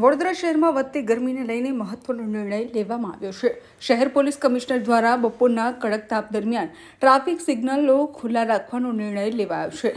વડોદરા શહેરમાં વધતી ગરમીને લઈને મહત્વનો નિર્ણય લેવામાં આવ્યો છે। શહેર પોલીસ કમિશનર દ્વારા બપોરના કડક તાપ દરમિયાન ટ્રાફિક સિગ્નલો ખુલ્લા રાખવાનો નિર્ણય લેવાયો છે।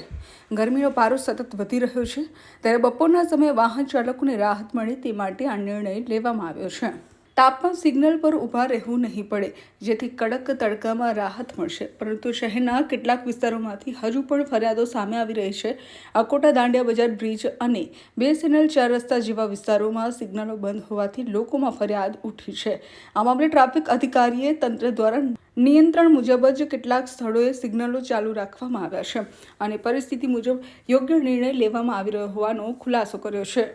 ગરમીનો પારો સતત વધી રહ્યો છે, ત્યારે બપોરના સમયે વાહન ચાલકોને રાહત મળે તે માટે આ નિર્ણય લેવામાં આવ્યો છે। તાપમાન સિગ્નલ પર ઊભા રહેવું નહીં પડે, જેથી કડક તડકામાં રાહત મળશે, પરંતુ શહેરના કેટલાક વિસ્તારોમાંથી હજુ પણ ફરિયાદો સામે આવી રહી છે। અકોટા દાંડિયા બજાર બ્રિજ અને BSNL 4 રસ્તા જેવા વિસ્તારોમાં સિગ્નલો બંધ હોવાથી લોકોમાં ફરિયાદ ઉઠી છે। આ મામલે ટ્રાફિક અધિકારીએ તંત્ર દ્વારા નિયંત્રણ મુજબ જ કેટલાક સ્થળોએ સિગ્નલો ચાલુ રાખવામાં આવ્યા છે અને પરિસ્થિતિ મુજબ યોગ્ય નિર્ણય લેવામાં આવી રહ્યો હોવાનો ખુલાસો કર્યો છે।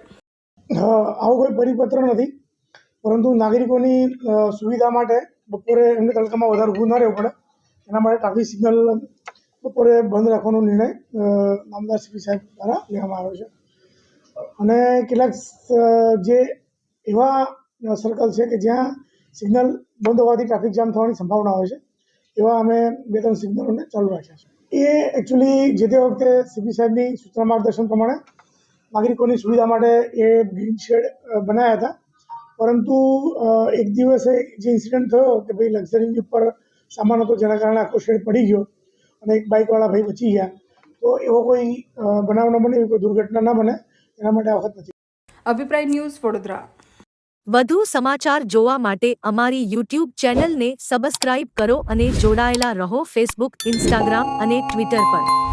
આવો કોઈ પરિપત્ર નથી, પરંતુ નાગરિકોની સુવિધા માટે બપોરે એમને તડકામાં વધારે ઊભું ન રહેવું પડે, એના માટે ટ્રાફિક સિગ્નલ બપોરે બંધ રાખવાનો નિર્ણય નામદાર શ્રી સાહેબ દ્વારા લેવામાં આવ્યો છે। અને કેટલાક જે એવા સર્કલ છે કે જ્યાં સિગ્નલ બંધ હોવાથી ટ્રાફિક જામ થવાની સંભાવના હોય છે, એવા અમે 2-3 સિગ્નલોને ચાલુ રાખ્યા છે। એ એકચ્યુઅલી જે તે વખતે સીપી સાહેબની સૂચના માર્ગદર્શન પ્રમાણે નાગરિકોની સુવિધા માટે એ ગ્રીન શેડ બનાવ્યા હતા, પરંતુ એક દિવસે જે ઇન્સિડન્ટ થયો કે ભાઈ લક્ઝરીની ઉપર સામાન હતો, જેના કારણે આખો શેડ પડી ગયો અને એક બાઇકવાળા ભાઈ બચી ગયા। તો એવો કોઈ બનાવ ન બને, એવી કોઈ દુર્ઘટના ન બને, એના માટે આ વખત નથી। અભિપ્રાય ન્યૂઝ વડોદરા। વધુ સમાચાર જોવા માટે અમારી YouTube ચેનલને સબસ્ક્રાઇબ કરો અને જોડાયેલા રહો Facebook, Instagram અને Twitter પર।